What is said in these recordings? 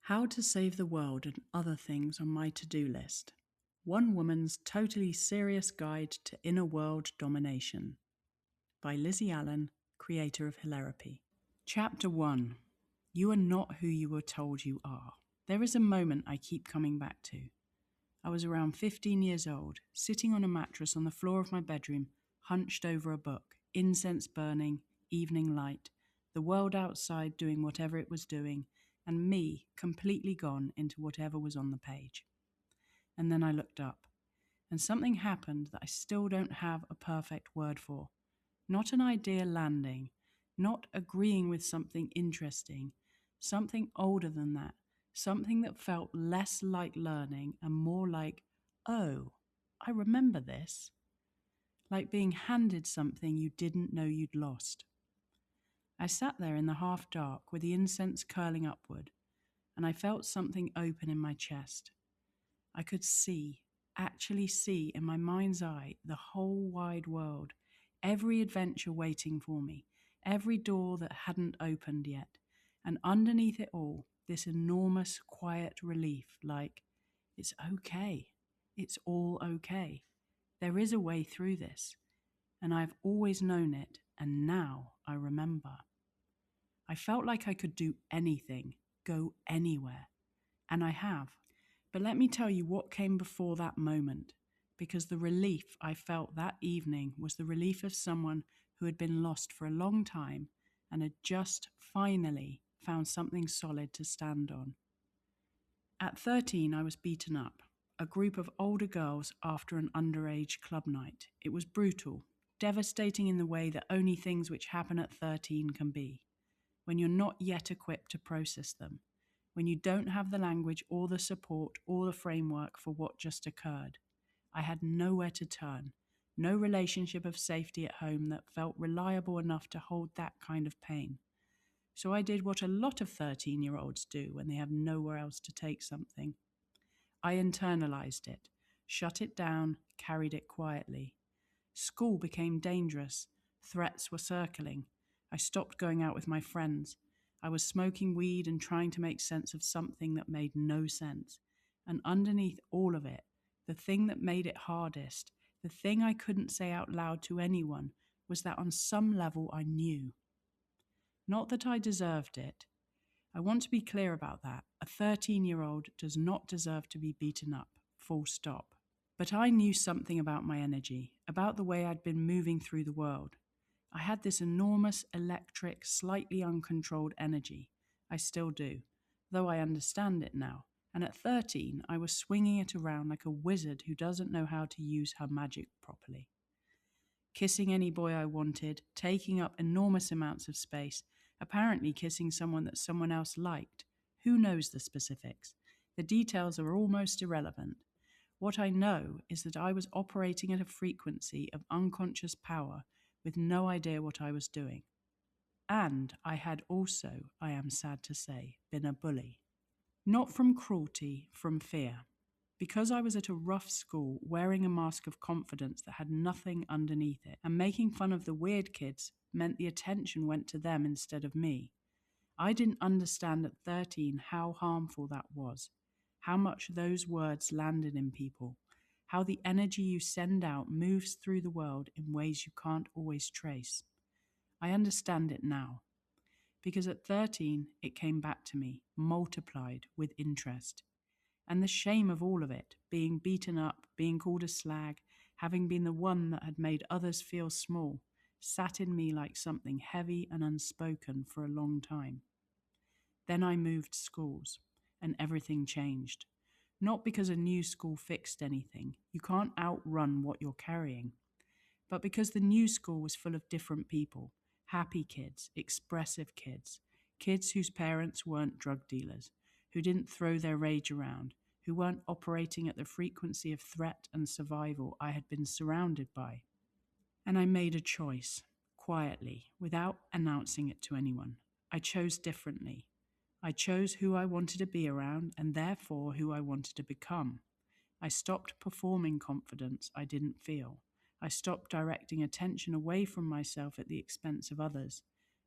How to Save the World and Other Things on My To-Do List. One Woman's Totally Serious Guide to Inner World Domination. By Lizzie Allan, Creator of Hilarapy. Chapter 1. You are not who you were told you are. There is a moment I keep coming back to. I was around 15 years old, sitting on a mattress on the floor of my bedroom, hunched over a book, incense burning, evening light, the world outside doing whatever it was doing, and me completely gone into whatever was on the page. And then I looked up, and something happened that I still don't have a perfect word for. Not an idea landing, not agreeing with something interesting, something older than that, something that felt less like learning and more like, oh, I remember this. Like being handed something you didn't know you'd lost. I sat there in the half dark with the incense curling upward, and I felt something open in my chest. I could see, actually see in my mind's eye the whole wide world, every adventure waiting for me, every door that hadn't opened yet, and underneath it all, this enormous quiet relief like, it's okay, it's all okay. There is a way through this, and I've always known it, and now I remember. I felt like I could do anything, go anywhere, and I have. But let me tell you what came before that moment, because the relief I felt that evening was the relief of someone who had been lost for a long time and had just finally found something solid to stand on. At 13, I was beaten up, a group of older girls after an underage club night. It was brutal, devastating in the way that only things which happen at 13 can be, when you're not yet equipped to process them, when you don't have the language or the support or the framework for what just occurred. I had nowhere to turn, no relationship of safety at home that felt reliable enough to hold that kind of pain. So I did what a lot of 13-year-olds do when they have nowhere else to take something. I internalized it, shut it down, carried it quietly. School became dangerous. Threats were circling. I stopped going out with my friends. I was smoking weed and trying to make sense of something that made no sense. And underneath all of it, the thing that made it hardest, the thing I couldn't say out loud to anyone, was that on some level I knew. Not that I deserved it. I want to be clear about that. A 13-year-old does not deserve to be beaten up, full stop. But I knew something about my energy, about the way I'd been moving through the world. I had this enormous, electric, slightly uncontrolled energy. I still do, though I understand it now. And at 13, I was swinging it around like a wizard who doesn't know how to use her magic properly. Kissing any boy I wanted, taking up enormous amounts of space, apparently kissing someone that someone else liked. Who knows the specifics? The details are almost irrelevant. What I know is that I was operating at a frequency of unconscious power with no idea what I was doing. And I had also, I am sad to say, been a bully. Not from cruelty, from fear. Because I was at a rough school, wearing a mask of confidence that had nothing underneath it, and making fun of the weird kids meant the attention went to them instead of me. I didn't understand at 13 how harmful that was, how much those words landed in people, how the energy you send out moves through the world in ways you can't always trace. I understand it now, because at 13 it came back to me, multiplied with interest. And the shame of all of it, being beaten up, being called a slag, having been the one that had made others feel small, sat in me like something heavy and unspoken for a long time. Then I moved schools, and everything changed. Not because a new school fixed anything, you can't outrun what you're carrying, but because the new school was full of different people, happy kids, expressive kids, kids whose parents weren't drug dealers, who didn't throw their rage around, who weren't operating at the frequency of threat and survival I had been surrounded by. And I made a choice, quietly, without announcing it to anyone. I chose differently. I chose who I wanted to be around and therefore who I wanted to become. I stopped performing confidence I didn't feel. I stopped directing attention away from myself at the expense of others.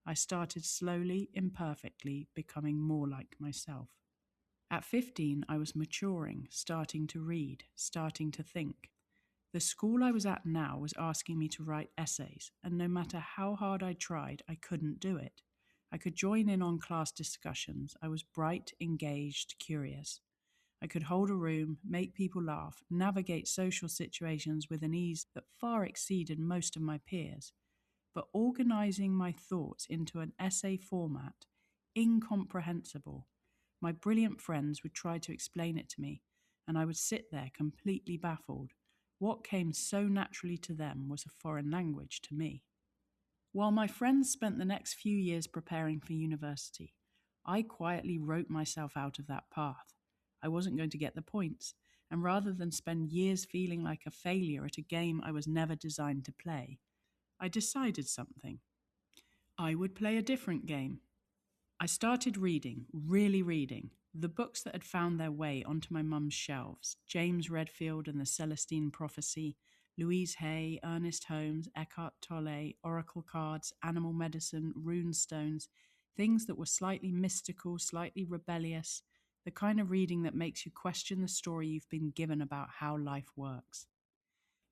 I started slowly, imperfectly, becoming more like myself. At 15, I was maturing, starting to read, starting to think. The school I was at now was asking me to write essays, and no matter how hard I tried, I couldn't do it. I could join in on class discussions. I was bright, engaged, curious. I could hold a room, make people laugh, navigate social situations with an ease that far exceeded most of my peers. But organizing my thoughts into an essay format, incomprehensible. My brilliant friends would try to explain it to me, and I would sit there completely baffled. What came so naturally to them was a foreign language to me. While my friends spent the next few years preparing for university, I quietly wrote myself out of that path. I wasn't going to get the points, and rather than spend years feeling like a failure at a game I was never designed to play, I decided something. I would play a different game. I started reading, really reading, the books that had found their way onto my mum's shelves: James Redfield and the Celestine Prophecy, Louise Hay, Ernest Holmes, Eckhart Tolle, Oracle Cards, Animal Medicine, Rune Stones, things that were slightly mystical, slightly rebellious, the kind of reading that makes you question the story you've been given about how life works.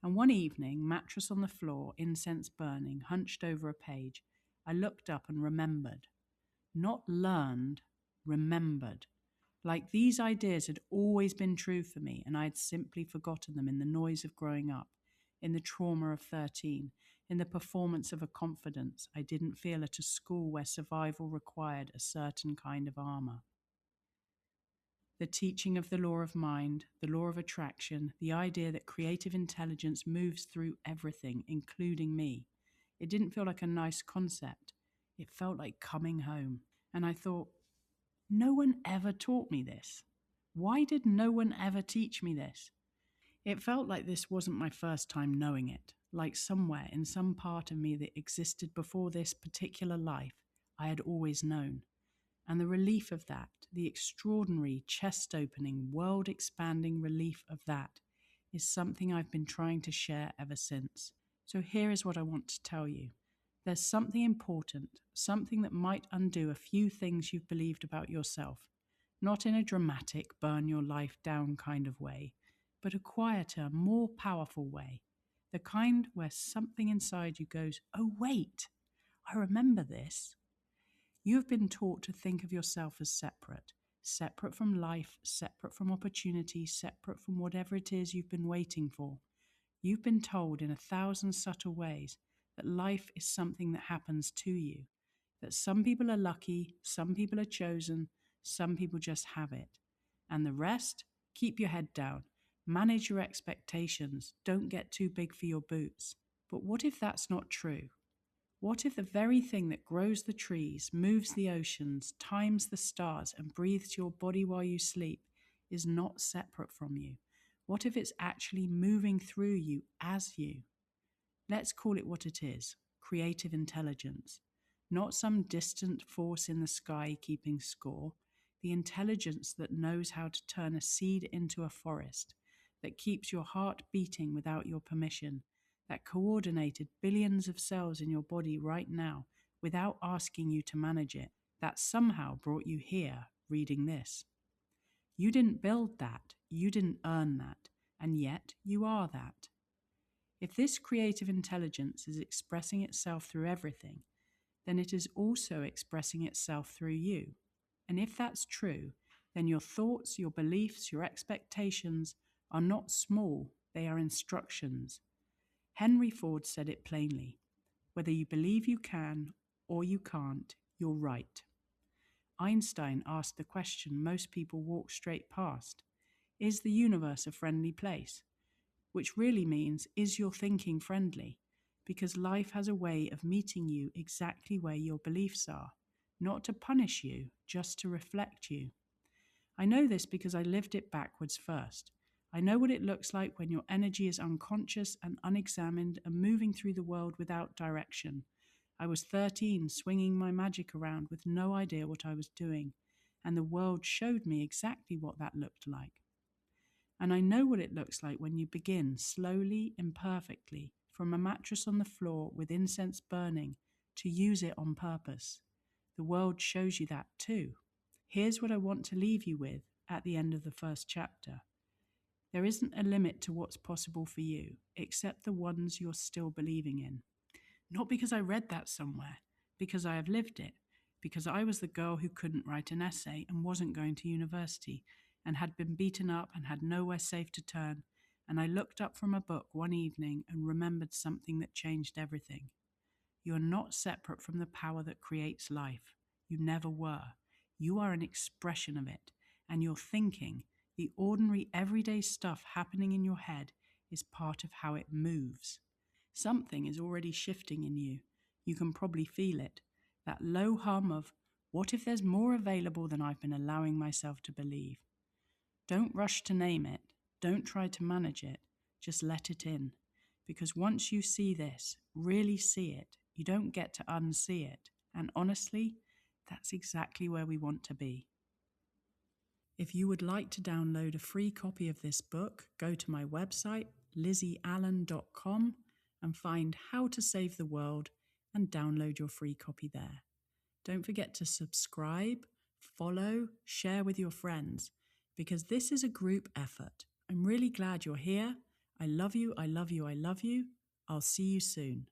And one evening, mattress on the floor, incense burning, hunched over a page, I looked up and remembered. Not learned, remembered. Like these ideas had always been true for me, and I had simply forgotten them in the noise of growing up, in the trauma of 13, in the performance of a confidence I didn't feel at a school where survival required a certain kind of armor. The teaching of the law of mind, the law of attraction, the idea that creative intelligence moves through everything, including me. It didn't feel like a nice concept. It felt like coming home. And I thought, no one ever taught me this. Why did no one ever teach me this? It felt like this wasn't my first time knowing it, like somewhere in some part of me that existed before this particular life, I had always known. And the relief of that, the extraordinary, chest-opening, world-expanding relief of that, is something I've been trying to share ever since. So here is what I want to tell you. There's something important, something that might undo a few things you've believed about yourself, not in a dramatic, burn your life down kind of way, but a quieter, more powerful way, the kind where something inside you goes, oh wait, I remember this. You have been taught to think of yourself as separate, separate from life, separate from opportunity, separate from whatever it is you've been waiting for. You've been told in 1,000 subtle ways that life is something that happens to you, that some people are lucky, some people are chosen, some people just have it. And the rest, keep your head down, manage your expectations, don't get too big for your boots. But what if that's not true? What if the very thing that grows the trees, moves the oceans, times the stars, and breathes your body while you sleep is not separate from you? What if it's actually moving through you as you? Let's call it what it is: creative intelligence. Not some distant force in the sky keeping score, the intelligence that knows how to turn a seed into a forest, that keeps your heart beating without your permission, that coordinated billions of cells in your body right now without asking you to manage it, that somehow brought you here reading this. You didn't build that, you didn't earn that, and yet you are that. If this creative intelligence is expressing itself through everything, then it is also expressing itself through you. And if that's true, then your thoughts, your beliefs, your expectations are not small, they are instructions. Henry Ford said it plainly: whether you believe you can or you can't, you're right. Einstein asked the question most people walk straight past: is the universe a friendly place? Which really means, is your thinking friendly? Because life has a way of meeting you exactly where your beliefs are, not to punish you, just to reflect you. I know this because I lived it backwards first. I know what it looks like when your energy is unconscious and unexamined and moving through the world without direction. I was 13, swinging my magic around with no idea what I was doing, and the world showed me exactly what that looked like. And I know what it looks like when you begin, slowly, imperfectly, from a mattress on the floor with incense burning, to use it on purpose. The world shows you that too. Here's what I want to leave you with, at the end of the first chapter. There isn't a limit to what's possible for you, except the ones you're still believing in. Not because I read that somewhere, because I have lived it, because I was the girl who couldn't write an essay and wasn't going to university and had been beaten up and had nowhere safe to turn, and I looked up from a book one evening and remembered something that changed everything. You are not separate from the power that creates life. You never were. You are an expression of it, and your thinking, the ordinary everyday stuff happening in your head, is part of how it moves. Something is already shifting in you. You can probably feel it. That low hum of, what if there's more available than I've been allowing myself to believe? Don't rush to name it. Don't try to manage it. Just let it in. Because once you see this, really see it, you don't get to unsee it. And honestly, that's exactly where we want to be. If you would like to download a free copy of this book, go to my website, lizzieallan.com, and find How to Save the World and download your free copy there. Don't forget to subscribe, follow, share with your friends, because this is a group effort. I'm really glad you're here. I love you, I love you, I love you. I'll see you soon.